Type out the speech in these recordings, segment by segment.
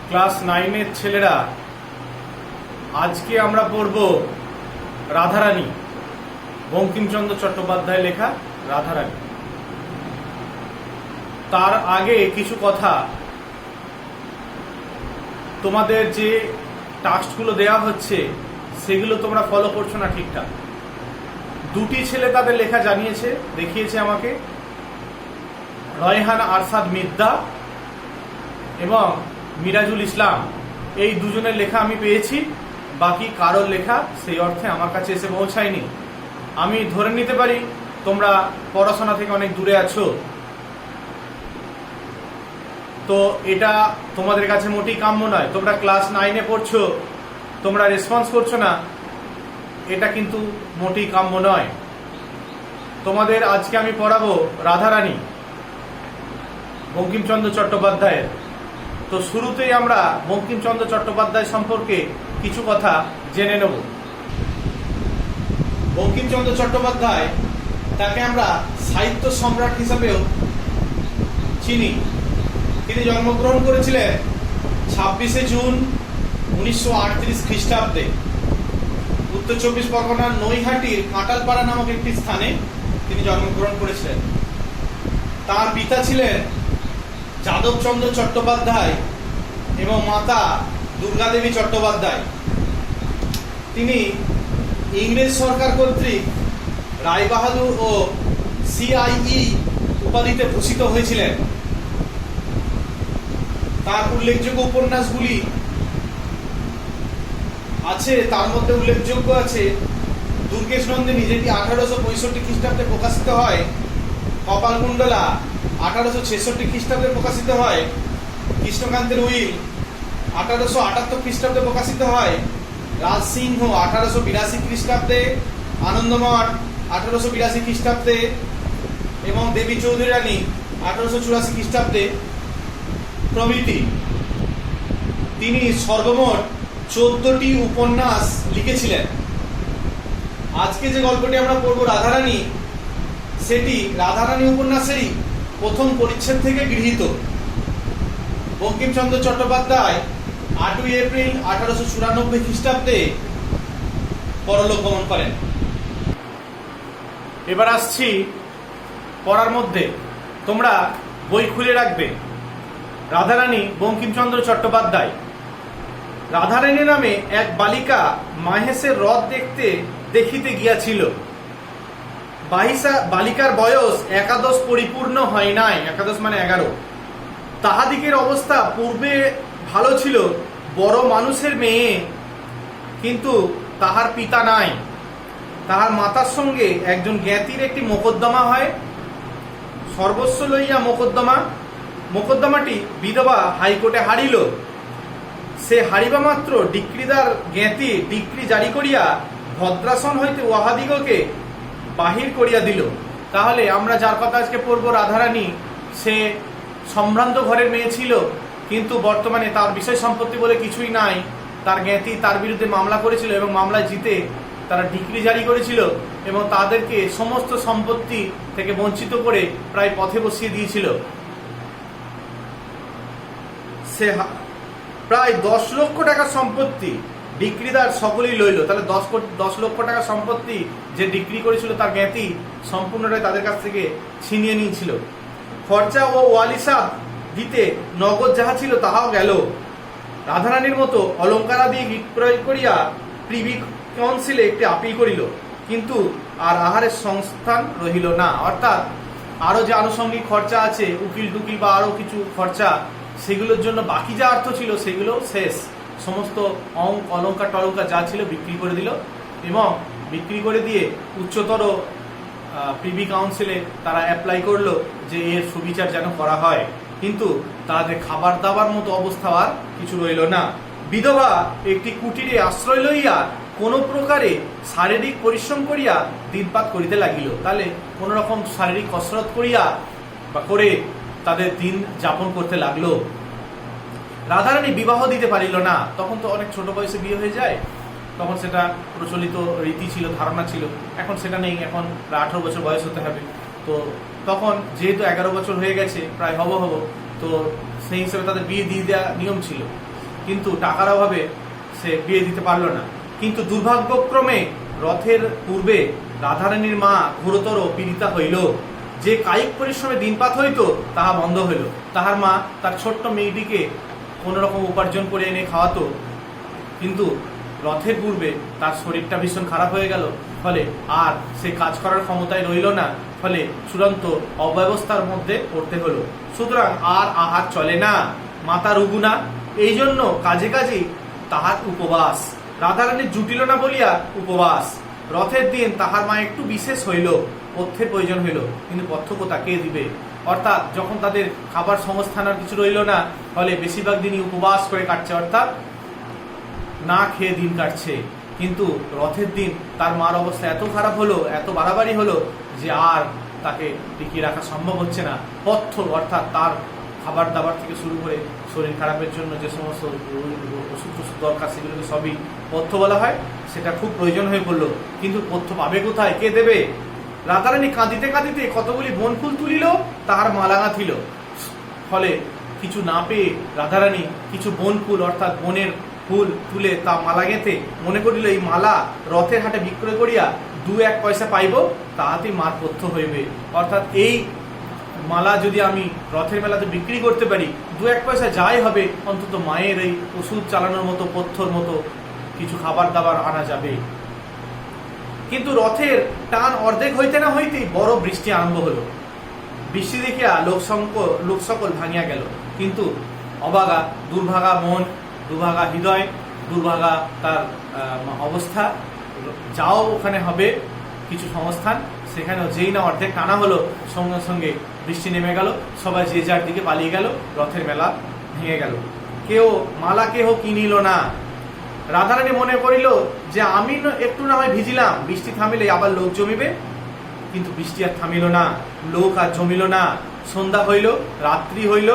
Class 9-এর ছেলেরা, আজকে আমরা পড়ব রাধারানী, বঙ্কিমচন্দ্র চট্টোপাধ্যায় লেখা রাধারানী। তার আগে কিছু কথা, তোমাদের যে টাস্কগুলো দেওয়া হচ্ছে সেগুলো তোমরা ফলো করছো না ঠিকঠাক। দুটি ছেলে তাদের লেখা জানিয়েছে, দেখিয়েছে আমাকে, রয়হান আরশাদ মিদ্দা এবং মিরাজুল ইসলাম। এই দুজনের লেখা আমি পেয়েছি, বাকি কারোর লেখা সেই অর্থে আমার কাছে এসে পৌঁছায়নি। আমি ধরে নিতে পারি তোমরা পড়াশোনা থেকে অনেক দূরে আছো, তো এটা তোমাদের কাছে মোটেই কাম্য নয়। তোমরা ক্লাস 9-এ পড়ছো, তোমরা রেসপন্স করছো না, এটা কিন্তু মোটেই কাম্য নয়। তোমাদের আজকে আমি পড়াবো রাধারানী, বঙ্কিমচন্দ্র চট্টোপাধ্যায়ের। তো শুরুতেই আমরা বঙ্কিমচন্দ্র চট্টোপাধ্যায় সম্পর্কে কিছু কথা জেনে নেব। বঙ্কিমচন্দ্র চট্টোপাধ্যায়, তাকে আমরা সাহিত্য সম্রাট হিসাবেও চিনি। তিনি জন্মগ্রহণ করেছিলেন 26শে জুন 1938 খ্রিস্টাব্দে উত্তর চব্বিশ পরগনার নৈহাটির কাঁটালপাড়া নামক একটি স্থানে তিনি জন্মগ্রহণ করেছিলেন। তার পিতা ছিলেন যাদবচন্দ্র চট্টোপাধ্যায় এবং মাতা দুর্গাদেবী চট্টোপাধ্যায়। তিনি ইংরেজ সরকার কর্তৃক রায়বাহাদুর ও সিআইই উপাধিতে ভূষিত হয়েছিলেন। তার উল্লেখযোগ্য উপন্যাসগুলি আছে, তার মধ্যে উল্লেখযোগ্য আছে দুর্গেশ নন্দিনী, যেটি 1865 খ্রিস্টাব্দে প্রকাশিত হয়, কপালকুণ্ডলা 1866 খ্রিস্টাব্দে প্রকাশিত হয়, কৃষ্ণকান্তের উইল 1878 খ্রিস্টাব্দে প্রকাশিত হয়, রাজসিংহ 1882 খ্রিস্টাব্দে, আনন্দমঠ 1882 খ্রিস্টাব্দে এবং দেবী চৌধুরী রানী 1884 খ্রিস্টাব্দে প্রভৃতি। তিনি সর্বমোট 14টি উপন্যাস লিখেছিলেন। আজকে যে গল্পটি আমরা পড়ব রাধারানী, সেটি রাধারানী উপন্যাসেরই প্রথম পরিচ্ছেদ থেকে গৃহীত। বঙ্কিমচন্দ্র চট্টোপাধ্যায় 8ই এপ্রিল 1894 খ্রিস্টাব্দে পরলোক গমন করেন। এবার আসছি পড়ার মধ্যে, তোমরা বই খুলে রাখবে। রাধারানী বঙ্কিমচন্দ্র চট্টোপাধ্যায়। রাধারানী নামে এক বালিকা মাহেশের রথ দেখিতে গিয়াছিল। বালিকার বয়স 11 পরিপূর্ণ হয় নাই, 11 মানে 11। তাহাদিকের অবস্থা পূর্বে ভালো ছিল, বড় মানুষের মেয়ে, কিন্তু তাহার পিতা নাই। তাহার মাতার সঙ্গে একজন জ্ঞাতির একটি মোকদ্দমা হয়, সর্বস্ব লইয়া মোকদ্দমাটি বিধবা হাইকোর্টে হারিল। সে হারিবা মাত্র ডিক্রিদার জ্ঞাতি ডিক্রি জারি করিয়া ভদ্রাসন হইতে উহাদিগকে বাহির করিয়া দিল। তাহলে আমরা যার কথা আজকে পড়ব রাধারানী, সে সম্ভ্রান্ত ঘরের মেয়ে ছিল, কিন্তু বর্তমানে তার বিষয় সম্পত্তি বলে কিছুই নাই। তার জ্ঞাতি তার বিরুদ্ধে মামলা করেছিল এবং মামলায় জিতে তারা ডিক্রি জারি করেছিল এবং তাদেরকে সমস্ত সম্পত্তি থেকে বঞ্চিত করে প্রায় পথে বসিয়ে দিয়েছিল। সে প্রায় 10 লক্ষ টাকার সম্পত্তি ডিক্রিদার সকলেই লইল। তাহলে 10 লক্ষ টাকার সম্পত্তি যে ডিক্রি করেছিল তার জ্ঞাতি, সম্পূর্ণটাই তাদের কাছ থেকে ছিনিয়ে নিয়েছিল। খরচা ও ওয়ালিসাব দিতে নগদ যাহা ছিল তাহাও গেল। রাধারানীর মতো অলঙ্কারাদি প্রয়োগ করিয়া প্রিভি কাউন্সিলে একটি আপিল করিল, কিন্তু আর আহারের সংস্থান রহিল না। অর্থাৎ আরো যে আনুষঙ্গিক খরচা আছে, উকিল টুকিল বা আরো কিছু খরচা, সেগুলোর জন্য বাকি যা অর্থ ছিল সেগুলো শেষ। সমস্ত অলঙ্কার টলঙ্কার যা ছিল বিক্রি করে দিল এবং বিক্রি করে দিয়ে উচ্চতর প্রিভি কাউন্সিলে তারা অ্যাপ্লাই করলো যে এর সুবিচার যেন করা হয়, কিন্তু তাদের খাবার দাবার মতো অবস্থা আর কিছু রইল না। বিধবা একটি কুটিরে আশ্রয় লইয়া কোন প্রকারে শারীরিক পরিশ্রম করিয়া দিনপাত করিতে লাগিল। তাহলে কোন রকম শারীরিক কসরত করিয়া বা করে তাদের দিন যাপন করতে লাগলো। রাধারানী বিবাহ দিতে পারিল না। তখন তো অনেক ছোট বয়সে বিয়ে হয়ে যায়, তখন সেটা প্রচলিত রীতি ছিল, ধারণা ছিল। এখন সেটা নেই, এখন প্রায় 18 বছর বয়স হতে হবে। তো তখন যেহেতু 11 বছর হয়ে গেছে, প্রায় হব, তো সেই হিসেবে তাদের বিয়ে দিয়ে দেওয়া নিয়ম ছিল। কিন্তু টাকার অভাবে সে বিয়ে দিতে পারলো না। কিন্তু দুর্ভাগ্যক্রমে রথের পূর্বে রাধারানীর মা ঘোরতর পীড়িতা হইল। যে কায়িক পরিশ্রমে দিনপাত হইত তাহা বন্ধ হইল। তাহার মা তার ছোট্ট মেয়েটিকে কোনো রকম উপার্জন করে এনে খাওয়াতো, কিন্তু রথের পূর্বে তার শরীরটা ভীষণ খারাপ হয়ে গেল, ফলে আর সে কাজ করার ক্ষমতায় রইল না, ফলে চূড়ান্ত অব্যবস্থার মধ্যে পড়তে হলো। সুতরাং আর আহার চলে না, মাতা রুগুনা, এই জন্য কাজে কাজে তাহার উপবাস। রাধারানী জুটিল না বলিয়া উপবাস। রথের দিন তাহার মা একটু বিশেষ হইল, পথ্যের প্রয়োজন হইল, কিন্তু পথ্য কোথা কে দিবে? অর্থাৎ যখন তাদের খাবার সংস্থান আর কিছু রইল না, ফলে বেশিরভাগ দিনই উপবাস করে কাটছে, অর্থাৎ না খেয়ে দিন কাটছে। কিন্তু রথের দিন তার মার অবস্থা এত খারাপ হলো, এত বাড়াবাড়ি হলো যে আর তাকে টিকিয়ে রাখা সম্ভব হচ্ছে না। পথ্য অর্থাৎ তার খাবার দাবার থেকে শুরু করে শরীর খারাপের জন্য যে সমস্ত ওষুধ টষুধ দরকার সেগুলোকে সবই পথ্য বলা হয়, সেটা খুব প্রয়োজন হয়ে পড়লো। কিন্তু পথ্য পাবে কোথায়, কে দেবে? রাধারানী কাঁদিতে কাঁদিতে কতগুলি বনফুল তুলিল, তাহার মালা গাঁথিল। ফলে কিছু না পেয়ে রাধারানী কিছু বনফুল অর্থাৎ বনের ফুল তুলে তা মালা গেঁথে মনে করিল এই মালা রথের হাটে বিক্রয় করিয়া 2-1 পয়সা পাইব, তাহাতেই মার পথ্য হইবে। অর্থাৎ এই মালা যদি আমি রথের মেলাতে বিক্রি করতে পারি, 2-1 পয়সা যাই হবে, অন্তত মায়ের এই ওষুধ চালানোর মতো, পথ্যর মতো কিছু খাবার দাবার আনা যাবে। কিন্তু রথের টান অর্ধেক হইতে না হইতেই বড় বৃষ্টি আরম্ভ হলো। বৃষ্টি দেখিয়া লোক সকল ভাঙিয়া গেল। কিন্তু অভাগা, দুর্ভাগা মন, দুর্ভাগা হৃদয়, দুর্ভাগা তার অবস্থা, যাও ওখানে হবে কিছু সংস্থান, সেখানেও যেই না অর্ধেক টানা হলো, সঙ্গে সঙ্গে বৃষ্টি নেমে গেল, সবাই যে যার দিকে পালিয়ে গেল, রথের মেলা ভেঙে গেল। কেউ মালা কেহ কিনিল না। রাধারানী মনে করিল যে আমি একটু না হয় ভিজিলাম, বৃষ্টি থামিলে আবার লোক জমিবে, কিন্তু বৃষ্টি আর থামিল না, লোক আর জমিল না। সন্ধ্যা হইল, রাত্রি হইল,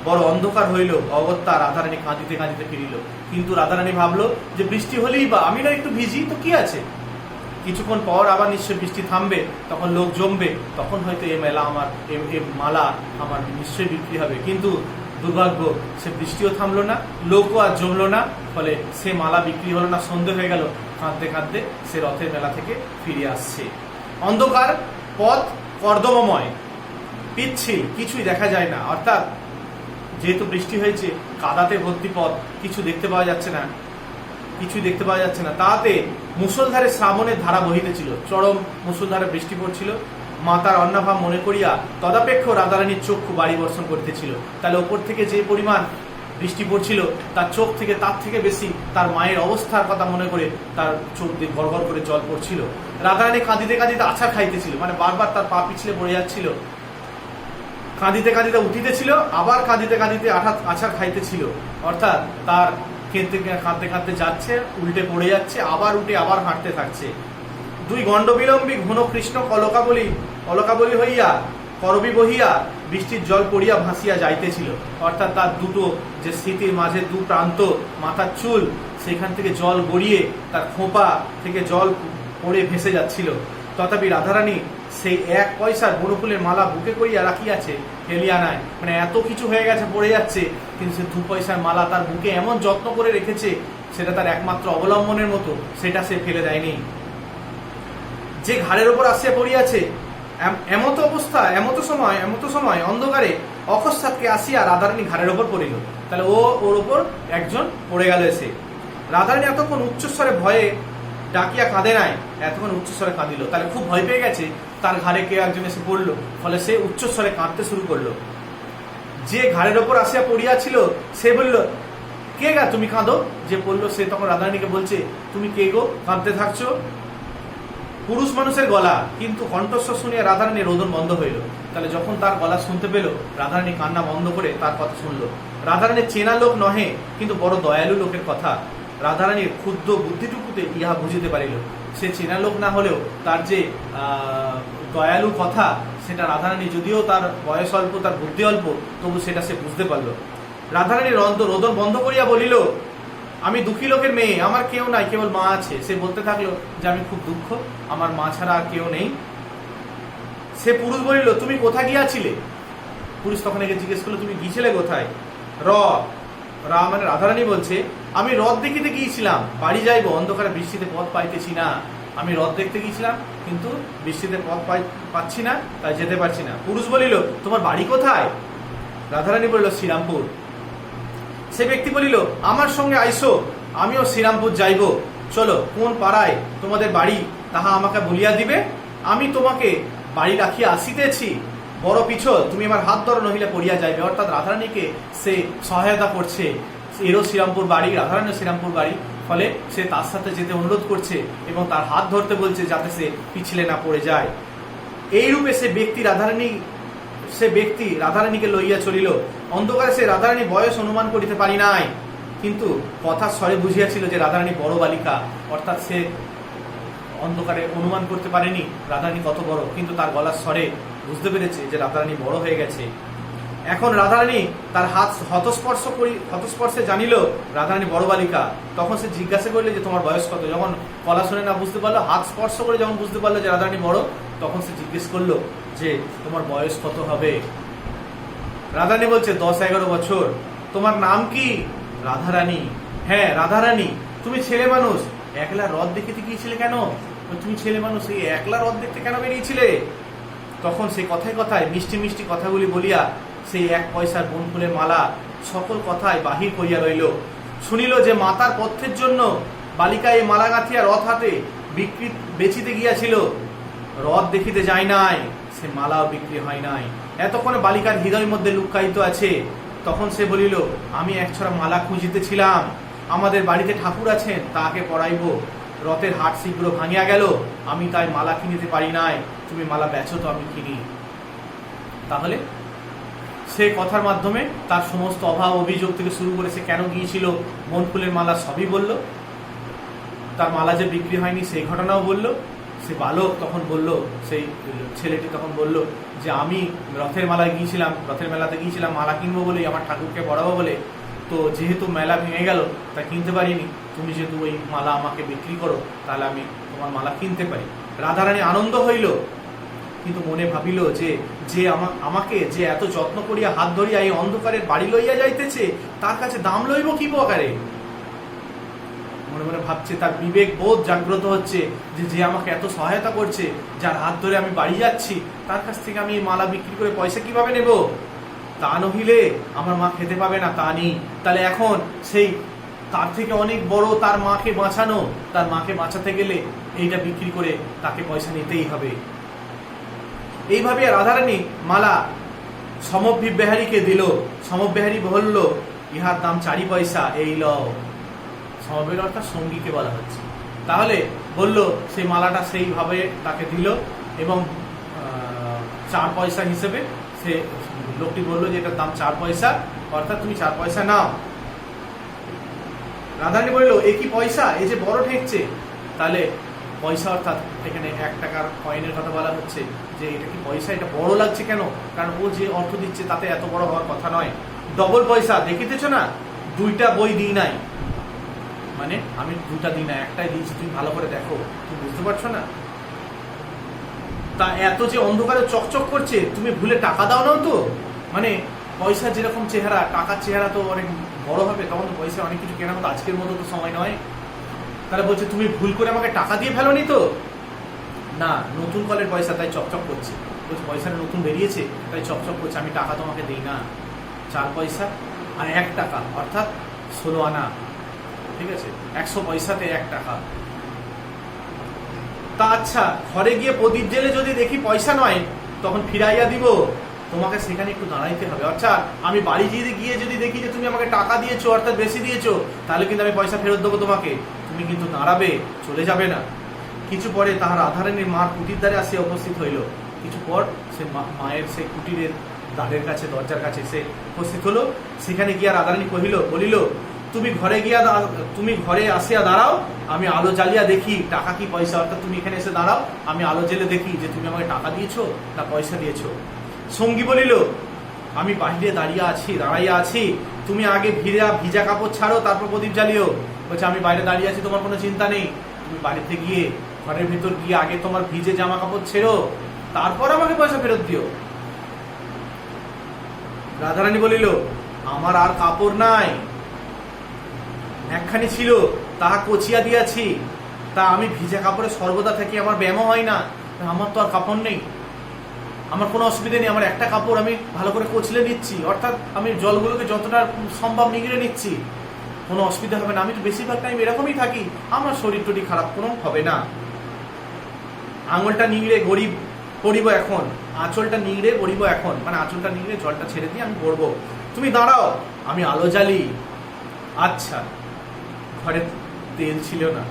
বড় অন্ধকার হইল, অগত্যা রাধারানী কাঁদিতে কাঁদিতে ফিরিল। কিন্তু রাধারানী ভাবলো যে বৃষ্টি হলেই বা আমি না একটু ভিজি তো কি আছে, কিছুক্ষণ পর আবার নিশ্চয়ই বৃষ্টি থামবে, তখন লোক জমবে, তখন হয়তো এই মেলা আমার, এই মালা আমার নিশ্চয়ই বিক্রি হবে। কিন্তু দুর্ভাগ্য, সে বৃষ্টিও থামলো না, লোকও আর জমলো না, ফলে সে মালা বিক্রি হলো না। সন্ধে হয়ে গেল, কাঁদতে কাঁদতে সে রথের মেলা থেকে ফিরে আসছে। অন্ধকার, পথ কর্দমময়, পিচ্ছিল, কিছুই দেখা যায় না। অর্থাৎ যেহেতু বৃষ্টি হয়েছে, কাদাতে ভর্তি পথ, কিছু দেখতে পাওয়া যাচ্ছে না, কিছুই দেখতে পাওয়া যাচ্ছে না। তাতে মুষলধারে শ্রাবণের ধারা বহিতেছিল, চরম মুষলধারে বৃষ্টি পড়ছিল। মাতার অন্নাভাব মনে করিয়া তদাপেক্ষ রাধারানীর চক্ষু বাড়ি বর্ষণ করিতেছিল। তাহলে ওপর থেকে যে পরিমাণ বৃষ্টি পড়ছিল, তার চোখ থেকে তার থেকে বেশি তার মায়ের অবস্থার কথা মনে করে তার চোখ দিয়ে ঘর ঘর করে জল পড়ছিল। রাধারানী কাঁদিতে কাঁদিতে আছাড় খাইতেছিল, মানে বারবার তার পা পিছলে পড়ে যাচ্ছিল। কাঁদিতে কাঁদিতে উঠিতেছিল, আবার কাঁদিতে কাঁদিতে আছাড় খাইতেছিল। অর্থাৎ তার কাঁদতে কাঁদতে যাচ্ছে, উল্টে পড়ে যাচ্ছে, আবার উঠে আবার হাঁটতে থাকছে। 2 গণ্ডবিলম্বী ঘন কৃষ্ণ অলকাবলী হইয়া করবি বহিয়া বৃষ্টির জল পড়িয়া ভাসিয়া যাইতেছিল। অর্থাৎ তার দুটো যে স্মৃতির মাঝে 2 প্রান্ত, মাথার চুল, সেখান থেকে জল গড়িয়ে তার খোঁপা থেকে জল পড়ে ভেসে যাচ্ছিল। তথাপি রাধারানী সেই 1 পয়সার বনফুলের মালা বুকে করিয়া রাখিয়াছে, ফেলিয়া নাই। মানে এত কিছু হয়ে গেছে, পড়ে যাচ্ছে, কিন্তু সে 2 পয়সার মালা তার বুকে এমন যত্ন করে রেখেছে, সেটা তার একমাত্র অবলম্বনের মতো, সেটা সে ফেলে দেয়নি। যে ঘাড়ের ওপর আসিয়া পড়িয়াছে, এমত অবস্থা, এমত সময় অন্ধকারে অকস্মাৎকে আসিয়া রাধারানী ঘাড়ের ওপর পড়িল। তাহলে ওর ওপর একজন পড়ে গেল এসে। রাধারানী এতক্ষণ উচ্চস্বরে ভয়ে ডাকিয়া কাঁদে নাই, এতক্ষণ উচ্চস্বরে কাঁদিল। তাহলে খুব ভয় পেয়ে গেছে, তার ঘাড়ে কেউ একজন এসে পড়লো, ফলে সে উচ্চস্বরে কাঁদতে শুরু করলো। যে ঘাড়ের ওপর আসিয়া পড়িয়াছিল সে বলল, কে গা তুমি কাঁদো? যে পড়লো সে তখন রাধারানীকে বলছে, তুমি কে গো, কাঁদতে থাকছো? পুরুষ মানুষের গলা, কিন্তু কণ্ঠস্বর শুনিয়া রাধারানীর রোদন বন্ধ হইল। তাহলে যখন তার গলা শুনতে পেল, রাধারানী কান্না বন্ধ করে তার কথা শুনলো। রাধারানীর চেনা লোক নহে, কিন্তু বড় দয়ালু লোকের কথা। রাধারানীর ক্ষুদ্র বুদ্ধিটুকুতে ইহা বুঝিতে পারিল। সে চেনা লোক না হলেও তার যে দয়ালু কথা, সেটা রাধারানী, যদিও তার বয়স অল্প, তার বুদ্ধি অল্প, তবু সেটা সে বুঝতে পারল। রাধারানীর রোদন বন্ধ করিয়া বলিল, আমি দুঃখী লোকের মেয়ে, আমার কেউ নাই, কেবল মা আছে। সে বলতে থাকলো যে আমি খুব দুঃখ, আমার মা ছাড়া আর কেউ নেই। সে পুরুষ বলিল, তুমি কোথায় গিয়াছিলে? পুরুষ তখন একে জিজ্ঞেস করলো, তুমি গিয়েছিলে কোথায়? মানে রাধারানী বলছে, আমি রথ দেখিতে গিয়েছিলাম, বাড়ি যাইব, অন্ধকারে বৃষ্টিতে পথ পাইতেছি না। আমি রথ দেখতে গিয়েছিলাম, কিন্তু বৃষ্টিতে পথ পাচ্ছি না, তাই যেতে পারছি না। পুরুষ বলিল, তোমার বাড়ি কোথায়? রাধারানী বলিল, শ্রীরামপুর। সে ব্যক্তি বলিল, আমার সঙ্গে আইসো, আমিও শ্রীরামপুর যাইব। চলো, কোন পাড়ায় তোমাদের বাড়ি তাহা আমাকে বলিয়া দিবে, আমি তোমাকে বাড়ি রাখিয়া আসিতেছি। বড় পিছল, তুমি আমার হাত ধরো, নহিলে পড়িয়া যাইবে। অর্থাৎ রাধারানীকে সে সহায়তা করছে, এরও শ্রীরামপুর বাড়ি, রাধারানীও শ্রীরামপুর বাড়ি, ফলে সে তার সাথে যেতে অনুরোধ করছে এবং তার হাত ধরতে বলছে, যাতে সে পিছলে না পড়ে যায়। এইরূপে সে ব্যক্তি রাধারানীকে লইয়া চলিল। অন্ধকারে সে রাধারানী বয়স অনুমান করিতে পারি নাই, কিন্তু কথার স্বরে বুঝিয়াছিল যে রাধারানী বড় বালিকা। অর্থাৎ সে অন্ধকারে অনুমান করতে পারেনি রাধারানী কত বড়, কিন্তু তার গলার স্বরে বুঝতে পেরেছে যে রাধারানী বড় হয়ে গেছে। এখন রাধারানী তার হাত হতস্পর্শে জানিল রাধারানী বড় বালিকা। তখন সে জিজ্ঞাসা করলে যে তোমার বয়স কত। যখন গলা শুনে না বুঝতে পারলো, হাত স্পর্শ করে যখন বুঝতে পারলো যে রাধারানী বড়, তখন সে জিজ্ঞেস করলো যে তোমার বয়স কত হবে। রাধারানী বলছে 10-11 বছর। তোমার নাম কি? রাধারানী। হ্যাঁ রাধারানী। তুমি ছেলে মানুষ, একলা রথ দেখিতে গিয়েছিলে কেন? তুমি ছেলে মানুষ, এই একলা রথ দেখতে কেন বেরিয়েছিলে? তখন সে কথায় কথায় মিষ্টি মিষ্টি কথাগুলি বলিয়া সেই 1 পয়সার বনফুলের মালা সকল কথায় বাহির করিয়া রইল। শুনিল যে মাতার পথ্যের জন্য বালিকা এই মালা গাঁথিয়া রথ হাতে বেচিতে গিয়াছিল। রথ দেখিতে যায় নাই, সে মালাও বিক্রি হয় নাই। এতক্ষণে বালিকার হৃদয় মধ্যে লুক্কায়িত আছে। তখন সে বলিল, আমি একছড়া মালা খুঁজিতেছিলাম, আমাদের বাড়িতে ঠাকুর আছেন, তাকে পড়াইব। রথের হাট শীঘ্র ভাঙিয়া গেল, আমি তাই মালা কিনিতে পারি নাই। তুমি মালা বেচো তো আমি কিনি। তাহলে সে কথার মাধ্যমে তার সমস্ত অভাব অভিযোগ থেকে শুরু করে সে কেন গিয়েছিল, বনফুলের মালা সবই বলল। তার মালা যে বিক্রি হয়নি সেই ঘটনাও বলল। সে বালক তখন বলল, সেই ছেলেটি তখন বলল যে আমি রথের মেলাতে গিয়েছিলাম মালা কিনবো বলে, আমার ঠাকুরকে পড়াবো বলে। তো যেহেতু মেলা ভেঙে গেল তা কিনতে পারিনি, তুমি যেহেতু ওই মালা আমাকে বিক্রি করো, তাহলে আমি তোমার মালা কিনতে পারি। রাধারানী আনন্দ হইল, কিন্তু মনে ভাবিল যে আমাকে যে এত যত্ন করিয়া হাত ধরিয়া এই অন্ধকারের বাড়ি লইয়া যাইতেছে, তার কাছে দাম লইব কি প্রকারে। মনে মনে ভাবছে, তার বিবেক বোধ জাগ্রত হচ্ছে যে আমাকে এত সহায়তা করছে, যার হাত ধরে আমি বাড়ি যাচ্ছি, তার কাছ থেকে আমি এই মালা বিক্রি করে পয়সা কিভাবে নেব? তা নহিলে আমার মা খেতে পাবে না, তা নেই। তাহলে এখন সেই তার থেকে অনেক বড় তার মাকে বাঁচানো, তার মাকে বাঁচাতে গেলে এইটা বিক্রি করে তাকে পয়সা নিতেই হবে। এইভাবে রাধারানী মালা সমবিহারীকে দিল। সমবিহারী বলল, ইহার দাম 4 পয়সা, এই লও। সমবের অর্থাৎ সঙ্গীকে বলা হচ্ছে। তাহলে বলল, সেই মালাটা সেইভাবে তাকে দিল এবং 4 পয়সা হিসেবে সে লোকটি বলল যে এটার দাম 4 পয়সা, অর্থাৎ তুমি 4 পয়সা নাও। রাধারানী বলল, এ কি পয়সা, এ যে বড় ঠেকছে। তাহলে পয়সা অর্থাৎ এখানে 1 টাকার কয়েনের কথা বলা হচ্ছে, যে এটা কি পয়সা, এটা বড় লাগছে কেন? কারণ ও যে অর্থ দিচ্ছে তাতে এত বড় হওয়ার কথা নয়। ডবল পয়সা, দেখিতেছ না 2টা বই দিই নাই, মানে আমি 2টা দিই না, একটাই দিয়েছি, তুমি ভালো করে দেখো, তুমি বুঝতে পারছো না? তা এত যে অন্ধকারে চকচক করছে, তুমি ভুলে টাকা দাও না তো? মানে পয়সা যেরকম চেহারা, টাকার চেহারা তো অনেক বড় হবে, তখন তো পয়সা অনেক কিছু কেনার মতো আজকের মতো তো সময় নয়। তাহলে বলছে, তুমি ভুল করে আমাকে টাকা দিয়ে ফেলোনি তো? না, নতুন কলের পয়সা, তাই চকচক করছে। বলছে পয়সাটা নতুন বেরিয়েছে তাই চকচক করছে, আমি টাকা তোমাকে দিই না। 4 পয়সা আর 1 টাকা অর্থাৎ 16 আনা, ঠিক আছে? 100 পয়সাতে 1 টাকা। তা আচ্ছা, ঘরে গিয়ে প্রদীপ জেলে যদি দেখি পয়সা নয়, তখন ফিরাইয়া দিব, তোমাকে সেখানে একটু দাঁড়াইতে হবে। অর্থাৎ আমি বাড়ি গিয়ে যদি দেখি যে তুমি আমাকে টাকা দিয়েছো, অর্থাৎ বেশি দিয়েছো, তাহলে কিন্তু আমি পয়সা ফেরত দেবো তোমাকে, তুমি কিন্তু দাঁড়াবে, চলে যাবে না। কিছু পরে তাহার রাধারানীর মার কুটির দ্বারে আসিয়া উপস্থিত হইল। কিছু পর সে মায়ের সেই কুটিরের দ্বারের কাছে, দরজার কাছে সে উপস্থিত হলো। সেখানে গিয়া রাধারানী বলিল, তুমি ঘরে আসিয়া দাঁড়াও, আমি আলো জ্বালিয়া দেখি টাকা কি পয়সা। অর্থাৎ তুমি এখানে এসে দাঁড়াও, আমি আলো জ্বেলে দেখি যে তুমি আমাকে টাকা দিয়েছো না পয়সা দিয়েছো। সঙ্গী বলিল, আমি বাহিরে দাঁড়াইয়া আছি, তুমি আগে ভিজা কাপড় ছাড়ো, তারপর প্রদীপ জ্বালিও। বলছে, আমি বাইরে দাঁড়িয়ে আছি, তোমার কোনো চিন্তা নেই, তুমি বাড়িতে গিয়ে ঘরের ভিতর গিয়ে আগে তোমার ভিজে জামা কাপড় ছেড়ো, তারপর আমাকে পয়সা ফেরত দিও। রাধারানী বলিল, আমার আর কাপড় নাই, একখানি ছিল তাহা কচিয়া দিয়াছি, তা আমি ভিজা কাপড়ে সর্বদা থাকি, আমার ব্যায়ামও হয় না, আমার তো আর কাপড় নেই, আমার কোনো অসুবিধা নেই, আমার একটা কাপড় আমি ভালো করে কচলে নিচ্ছি, অর্থাৎ আমি জলগুলোকে যতটা সম্ভব নিগড়ে নিচ্ছি, কোনো অসুবিধা হবে না, আমি তো বেশিরভাগ টাইম এরকমই থাকি, আমার শরীর টরীর খারাপ কোনো হবে না। আঙুলটা নিংড়ে গড়িব পড়িব এখন, আঁচলটা নিংড়ে গড়িব এখন, মানে আঁচলটা নিংড়ে জলটা ছেড়ে দিয়ে আমি গড়বো, তুমি দাঁড়াও আমি আলো জ্বালি। আচ্ছা, ঘরে তেল ছিল না,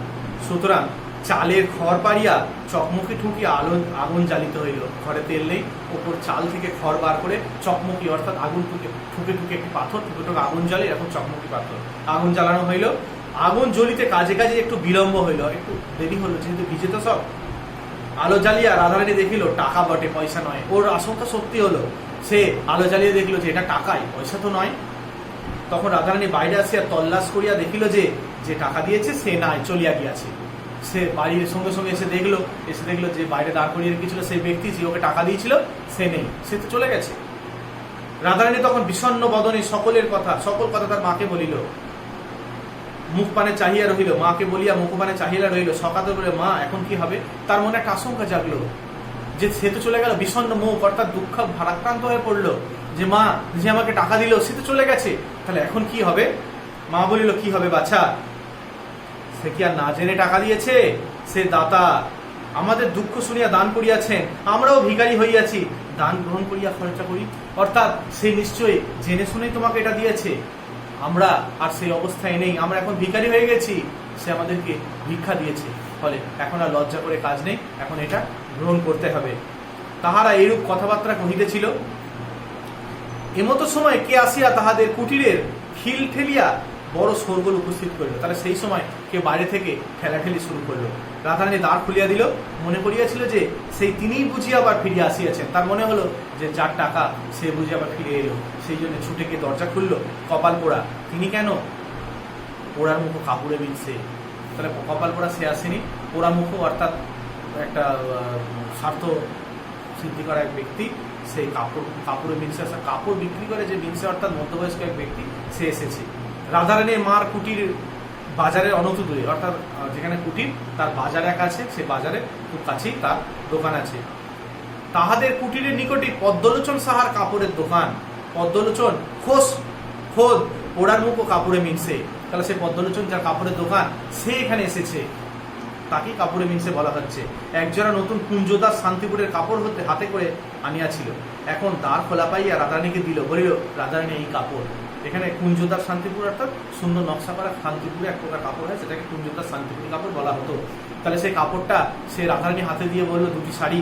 সুতরাং চালের খড় পাড়িয়া চকমকি ঠুকি আগুন জ্বালিতে হইল। ঘরে তেল নেই, ওপর চাল থেকে খড় বার করে চকমকি অর্থাৎ আগুন ঠুকে ঠুকে একটি পাথর ঠুকে ঠুকে আগুন জ্বালে, এখন চকমকি পাথর আগুন জ্বালানো হইল। আগুন জ্বলিতে কাজে কাজে একটু বিলম্ব হইল, একটু দেরি হলো, যেহেতু ভিজে তো সব। আলো জ্বালিয়া রাধারানী দেখিল টাকা বটে, পয়সা নয়। ওর আশঙ্কা সত্যি হলো, সে আলো জ্বালিয়ে দেখলো যে এটা টাকাই, পয়সা তো নয়। তখন রাধারানী বাইরে আসিয়া তল্লাশ করিয়া দেখিল যে যে টাকা দিয়েছে সে নাই, চলিয়া গিয়াছে। সে বাড়ির সঙ্গে সঙ্গে এসে দেখলো যে বাইরে দাঁড় করিয়ে রেখেছিল সেই ব্যক্তি, যে ওকে টাকা দিয়েছিল সে নেই, সে তো চলে গেছে। রাধারানী তখন বিষণ্ণ বদনে সকল কথা তার মাকে বলিল, মুখ পানে চাহিয়া রহিল, মাকে বলিয়া মুখ পানে চাহিয়া রহিল। সকালে বলে, মা এখন কি হবে? তার মনে একটা আশঙ্কা জাগলো যে সে তো চলে গেল, বিষণ্ণ মুখ অর্থাৎ দুঃখ ভারাক্রান্ত হয়ে পড়লো, যে মা যে আমাকে টাকা দিল সে তো চলে গেছে, তাহলে এখন কি হবে? মা বলিল, কি হবে বাছা, সে কি আর না জেনে টাকা দিয়েছে? সে দাতা, আমাদের দুঃখ শুনিয়া দান করিয়াছেন, আমরাও ভিখারি হইয়াছি, দান গ্রহণ করিয়া খরচা করি, অর্থাৎ সে নিশ্চয়ই জেনে শুনেই তোমাকে এটা দিয়েছে, আমরা আর সেই অবস্থায় নেই, আমরা এখন ভিখারি হয়ে গেছি, সে আমাদেরকে ভিক্ষা দিয়েছে, ফলে এখন আর লজ্জা করে কাজ নেই, এখন এটা গ্রহণ করতে হবে। তাহারা এইরূপ কথাবার্তা কহিতেছিল, এমতো সময় কে আসিয়া তাহাদের কুটিরের খিল ঠেলিয়া বড় শোরগোল উপস্থিত করিল। তাহলে সেই সময় কেউ বাইরে থেকে ঠেলাঠেলি শুরু করলো। রাধারানী দ্বার খুলিয়া দিল, মনে করিয়াছিল যে সেই তিনিই বুঝি আবার ফিরিয়া আসিয়াছেন। তার মনে হলো যে যার টাকা সে বুঝি আবার ফিরে এলো, সেই জন্য ছুটে গিয়ে দরজা খুললো। কপাল পোড়া, তিনি কেন? পোড়ার মুখো কাপড়ে মিলছে, তাহলে কপাল পোড়া সে আসেনি, পোড়া মুখো অর্থাৎ একটা স্বার্থ সিদ্ধি করা এক ব্যক্তি, সেই কাপড়ে মিলছে, কাপড় বিক্রি করে যে মিলছে অর্থাৎ মধ্যবয়স্ক এক ব্যক্তি, সে এসেছে। রাধারানী মার কুটির বাজারের অনতি দূরে, অর্থাৎ যেখানে কুটির তার বাজার এক আছে, সে বাজারে খুব কাছেই তার দোকান আছে। তাহাদের কুটিরের নিকটে পদ্মলোচন সাহার কাপড়ের দোকান। পদ্মলোচন খোদ পোড়ার মুখো কাপড়ে মিলছে, তাহলে সে পদ্মলোচন যার কাপড়ের দোকান সে এখানে এসেছে, তাকেই কাপড়ে মিলছে বলা হচ্ছে। একজোড়া নতুন কুঞ্জদার শান্তিপুরের কাপড় হতে হাতে করে আনিয়াছিল, এখন দ্বার খোলা পাইয়া রাধারানীকে দিল, বলিল, রাধারানী এই কাপড়। এখানে কুঞ্জদার শান্তিপুর অর্থাৎ সুন্দর নকশা করা শান্তিপুরে এক প্রকার কাপড় হয়, সেটাকে কুঞ্জদার শান্তিপুরি কাপড় বলা হতো। তাহলে সেই কাপড়টা সে রাধারানী হাতে দিয়ে বলল, দুটি শাড়ি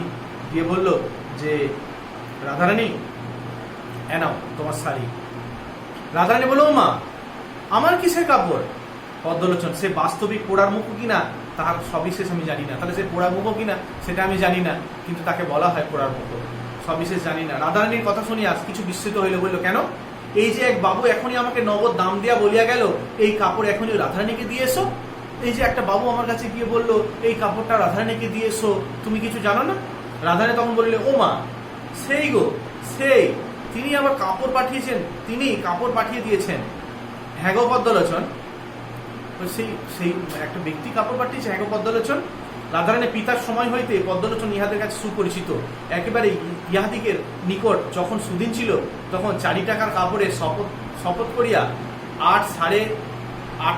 দিয়ে বলল যে, রাধারানী এনাও তোমার শাড়ি। রাধারানী বলল, মা আমার কিসের কাপড়? পদ্মলোচন, সে বাস্তবিক পোড়ার মুখো কিনা তাহার সবিশেষ আমি জানি না, তাহলে সে পোড়ার মুখো কিনা সেটা আমি জানি না, কিন্তু তাকে বলা হয় পোড়ার মুখো, সবিশেষ জানি না। রাধারানীর কথা শুনিয়া কিছু বিস্মিত হইল, বলল, কেন? এই যে এক বাবু এখনই আমাকে নগদ দাম দিয়া বলিয়া গেল এই কাপড় এখনই রাধারানীকে দিয়ে এসো, এই যে একটা বাবু আমার কাছে গিয়ে বললো এই কাপড়টা রাধারানীকে দিয়ে এসো, তুমি কিছু জানো না? রাধারানী তখন বললে, ও মা, সেই গো সেই, তিনি আবার কাপড় পাঠিয়েছেন, তিনি কাপড় পাঠিয়ে দিয়েছেন। হ্যাঁ গো পদ্মলোচন, সেই একটা ব্যক্তি কাপড় পাঠিয়েছে, হ্যাঁ গো পদ্মলোচন। রাধারানী পিতার সময় হইতে পদ্মলোচন ইহাদের কাছে সুপরিচিত, একেবারে ইহাদিকের নিকট যখন সুদিন ছিল তখন 4 টাকার কাপড়ে শপথ করিয়া 8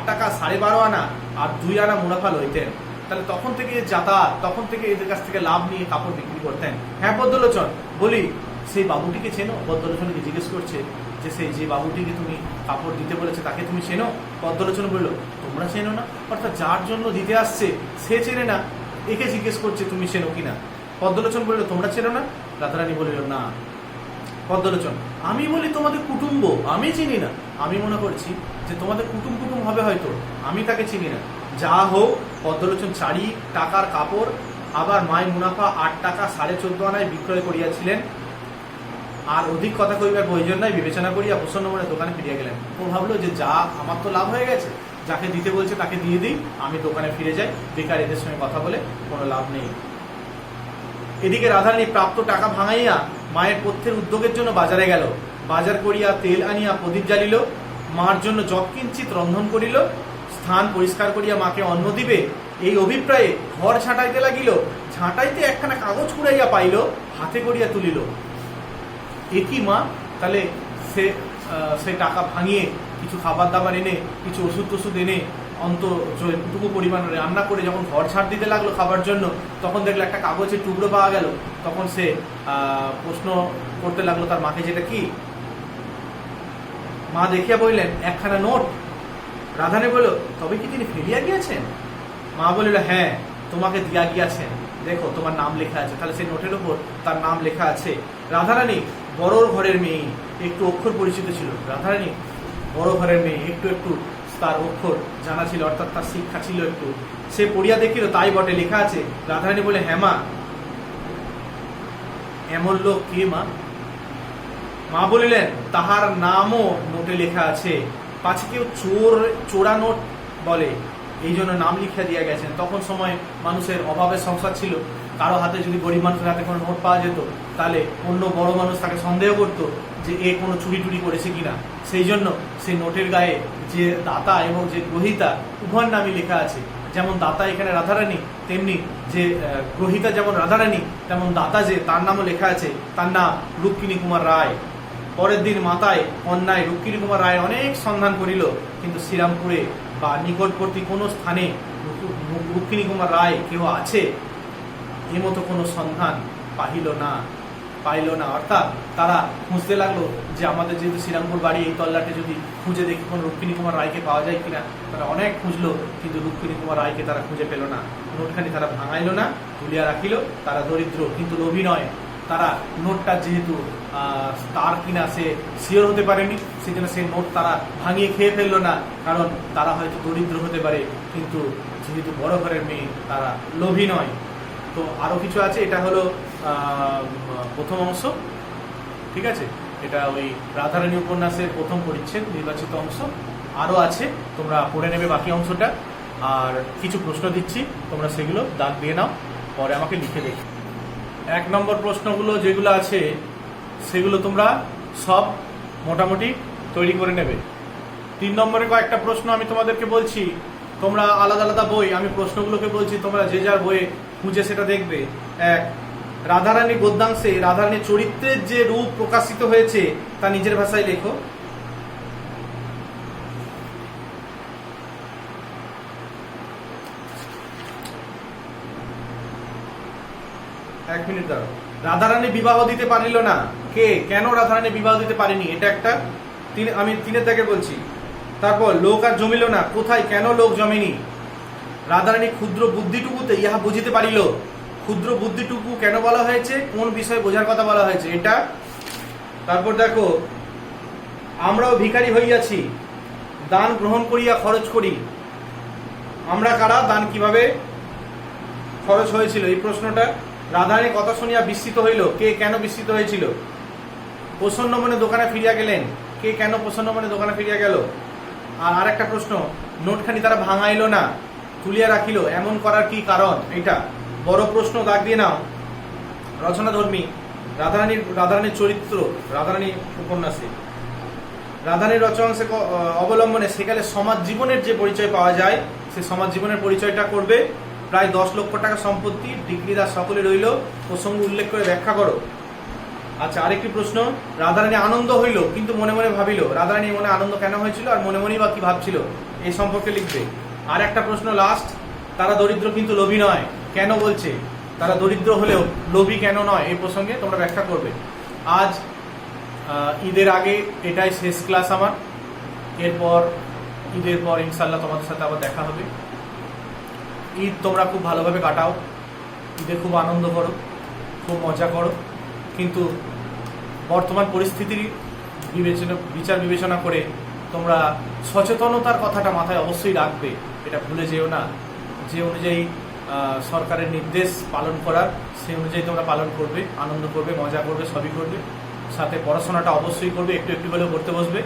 টাকা 12.5 আনা আর 2 আনা মুনাফা লইতেন। তাহলে তখন থেকে যাতায়াত, তখন থেকে এদের কাছ থেকে লাভ নিয়ে কাপড় বিক্রি করতেন। হ্যাঁ পদ্মলোচন, বলি সেই বাবুটিকে চেনো? পদ্মলোচনকে জিজ্ঞেস করছে যে সেই যে বাবুটিকে তুমি কাপড় দিতে বলেছে তাকে তুমি চেনো? পদ্মলোচন বলল, তোমরা চেনো না, অর্থাৎ যার জন্য দিতে আসছে সে চেনে না, একে জিজ্ঞেস করছে তুমি চেনো কিনা। পদ্মলোচন বলল, তোমরা চেনো না? রাধারানী বলিল, না। পদ্মলোচন, আমি বলি তোমাদের কুটুম্ব, আমি চিনি না, আমি মনে করছি যে তোমাদের কুটুম হবে হয়তো, আমি তাকে চিনি না। যা হোক, পদ্মলোচন 4 টাকার কাপড় আবার মাই মুনাফা 8 টাকা 14.5 আনায় বিক্রয় করিয়াছিলেন। আর অধিক কথা কইবার প্রয়োজন নাই বিবেচনা করিয়া প্রসন্ন মনে দোকানে ফিরিয়া গেলেন। ও ভাবলো যে যা আমার তো লাভ হয়ে গেছে, যাকে দিতে বলছে তাকে দিয়ে দিই, আমি দোকানে ফিরে যাই, বেকার এদের সঙ্গে কথা বলে কোনো লাভ নেই। এদিকে রাধারানী প্রাপ্ত টাকা ভাঙাইয়া মায়ের পথ্যের উদ্যোগের জন্য বাজারে গেল, বাজার করিয়া তেল আনিয়া প্রদীপ জ্বালিল, মার জন্য যৎকিঞ্চিত রন্ধন করিল, স্থান পরিষ্কার করিয়া মাকে অন্ন দিবে, এই অভিপ্রায়ে ঘর ঝাঁটাইতে লাগিল। ঝাঁটাইতে একখানা কাগজ কুড়াইয়া পাইল, হাতে করিয়া তুলিল। এ কি মা? তাহলে সে টাকা ভাঙিয়ে কিছু খাবার দাবার এনে, কিছু ওষুধ টষুধ এনে অন্তটুকু পরিমাণ রান্না করে যখন ঘর ঝাড় দিতে লাগলো খাবার জন্য, তখন দেখলো একটা কাগজের টুকরো পাওয়া গেল। তখন সে প্রশ্ন করতে লাগলো তার মাকে, যেটা কি? মা দেখিয়া বললেন, একখানা নোট। রাধারানী বলল, তবে কি তিনি ফেলিয়া গিয়াছেন? মা বলিল, হ্যাঁ, তোমাকে দিয়া গিয়াছেন, দেখো তোমার নাম লেখা আছে। তাহলে সেই নোটের উপর তার নাম লেখা আছে। রাধারানী বড় ঘরের মেয়ে, একটু অক্ষর পরিচিত ছিল। রাধারানী বড় ঘরের মেয়ে, একটু একটু তার অক্ষর জানা ছিল, অর্থাৎ তার শিক্ষা ছিল একটু। সে পড়িয়া দেখিল, তাই বটে, লেখা আছে। রাধারানী বলে, হ্যাঁ মা, এমন লোক কে মা? মা বলিলেন, তাহার নামও নোটে লেখা আছে, পাছে কেউ চোরা নোট বলে, এই জন্য নাম লিখিয়া দিয়া গেছেন। তখন সময় মানুষের অভাবের সংসার ছিল, কারো হাতে যদি গরিব মানুষের হাতে কোনো নোট পাওয়া যেত, তাহলে অন্য বড় মানুষ তাকে সন্দেহ করতো যে এ কোনো চুরি টুরি করেছে কিনা। সেই জন্য সেই নোটের গায়ে যে দাতা এবং যে গ্রহিতা উভয়ের নামই লেখা আছে। যেমন দাতা এখানে রাধারানী, তেমনি যে গ্রহিতা যেমন রাধারানী, তেমন দাতা যে তার নামও লেখা আছে, তার নাম রুক্মিণী কুমার রায়। পরের দিন মাতায় কন্যায় রুক্মিণী কুমার রায় অনেক সন্ধান করিল, কিন্তু শ্রীরামপুরে বা নিকটবর্তী কোনো স্থানে রুক্মিণী কুমার রায় কেউ আছে এমতো কোনো সন্ধান পাইল না। অর্থাৎ তারা খুঁজতে লাগলো যে আমাদের যেহেতু শ্রীরামপুর বাড়ি, এই তল্লাটে যদি খুঁজে দেখি কোনো রুক্মিণী কুমার রায়কে পাওয়া যায় কিনা। তারা অনেক খুঁজলো, কিন্তু রুক্মিণী কুমার রায়কে তারা খুঁজে পেল না। নোটখানি তারা ভাঙাইল না, তুলিয়া রাখিল। তারা দরিদ্র, কিন্তু লোভী নয়। তারা নোটটা যেহেতু তার কিনা সে শিওর হতে পারেনি, সেই জন্য সেই নোট তারা ভাঙিয়ে খেয়ে ফেললো না, কারণ তারা হয়তো দরিদ্র হতে পারে, কিন্তু যেহেতু বড় ঘরের মেয়ে তারা লোভী নয়। তো আরো কিছু আছে, এটা হলো প্রথম অংশ, ঠিক আছে? এটা ওই রাধারানী উপন্যাসের প্রথম পরিচ্ছেদ, নির্বাচিত অংশ। আরো আছে, তোমরা পড়ে নেবে বাকি অংশটা। আর কিছু প্রশ্ন দিচ্ছি, তোমরা সেগুলো দাগ দিয়ে নাও, পরে আমাকে লিখে দেখো। 1 নম্বর প্রশ্নগুলো যেগুলো আছে সেগুলো তোমরা সব মোটামুটি তৈরি করে নেবে। 3 নম্বরে কয়েকটা প্রশ্ন আমি তোমাদেরকে বলছি, তোমরা আলাদা আলাদা বই, আমি প্রশ্নগুলোকে বলছি, তোমরা যে যার বইয়ে খুঁজে সেটা দেখবে। 1, রাধারানী গদ্যাংশে রাধারানীর চরিত্রের যে রূপ প্রকাশিত হয়েছে তা নিজের ভাষায় লেখো। এক মিনিট দাঁড়াও। রাধারানী বিবাহ দিতে পারিল না, কে? কেন রাধারানী বিবাহ দিতে পারেনি? এটা একটা, আমি 3 দাগে বলছি। তারপর লোক আর জমিল না, কোথায় কেন লোক জমেনি? রাধারানী ক্ষুদ্র বুদ্ধিটুকুতে ইহা বুঝিতে পারিল। ক্ষুদ্র বুদ্ধিটুকু কেন বলা হয়েছে, কোন বিষয় বোঝার কথা বলা হয়েছে, এটা। তারপর দেখো, আমরাও ভিখারি হইয়াছি, দান গ্রহণ করিয়া খরচ করি। আমরা কারা, দান কিভাবে খরচ হয়েছিল, এই প্রশ্নটা। রাধারানী কথা শুনিয়া বিস্মিত হইল, কে কেন বিস্মিত হয়েছিল? প্রসন্ন মনে দোকানে ফিরিয়া গেলেন, কে কেন প্রসন্ন মনে দোকানে ফিরিয়া গেল? আর আরেকটা প্রশ্ন, নোটখানি তারা ভাঙাইল না, তুলিয়া রাখিল, এমন করার কি কারণ? এটা বড় প্রশ্ন, দাগ দিয়ে নাও। রচনাধর্মী, রাধারানীর চরিত্র, রাধারানী উপন্যাসে রাধারানীর রচনাংশে অবলম্বনে সেকালে সমাজ জীবনের যে পরিচয় পাওয়া যায়, সে সমাজ জীবনের পরিচয়টা করবে। প্রায় 10 লক্ষ টাকা সম্পত্তি, ডিগ্রিদার সকলে রইল, প্রসঙ্গ উল্লেখ করে ব্যাখ্যা করো। আচ্ছা, আরেকটি প্রশ্ন, রাধারানী আনন্দ হইল কিন্তু মনে মনে ভাবিল। রাধারানী মনে আনন্দ কেন হয়েছিল আর মনে মনেই বা কি ভাবছিল, এই সম্পর্কে লিখবে। আর একটা প্রশ্ন লাস্ট, তারা দরিদ্র কিন্তু লোভী নয়, কেন বলছে? তারা দরিদ্র হলেও লোভী কেন নয়, এই প্রসঙ্গে তোমরা ব্যাখ্যা করবে। আজ ঈদের আগে এটাই শেষ ক্লাস আমার। এরপর ঈদের পর ইনশাল্লাহ তোমাদের সাথে আবার দেখা হবে। ঈদ তোমরা খুব ভালোভাবে কাটাও, ঈদে খুব আনন্দ করো, খুব মজা করো, কিন্তু বর্তমান পরিস্থিতির বিচার বিবেচনা করে তোমরা সচেতনতার কথাটা মাথায় অবশ্যই রাখবে, এটা ভুলে যেও না। যে অনুযায়ী সরকারের নির্দেশ পালন করার, সেই অনুযায়ী তোমরা পালন করবে, আনন্দ করবে, মজা করবে, সবই করবে। সাথে পড়াশোনাটা অবশ্যই করবে, একটু একটু হলেও করতে বসবে।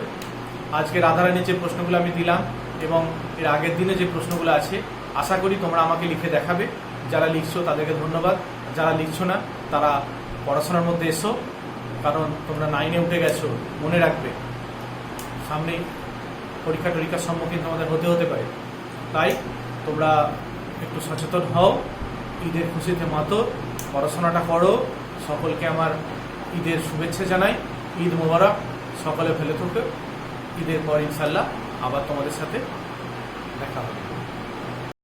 আজকে রাধারানীর যে প্রশ্নগুলো আমি দিলাম এবং এর আগের দিনে যে প্রশ্নগুলো আছে, আশা করি তোমরা আমাকে লিখে দেখাবে। যারা লিখছো তাদেরকে ধন্যবাদ, যারা লিখছো না তারা পড়াশোনার মধ্যে এসো, কারণ তোমরা 9-এ উঠে গেছো। মনে রাখবে, সামনে পরীক্ষার সম্মুখীন তোমাদের হতে পারে। তাই তোমরা একটু সচেতন হও, ঈদের খুশিতে মাতো, পড়াশোনাটা করো। সকলকে আমার ঈদের শুভেচ্ছা জানাই। ঈদ মোবারক, সকলে ভালো থাকো। ঈদের পর ইনশাল্লাহ আবার তোমাদের সাথে দেখা হবে।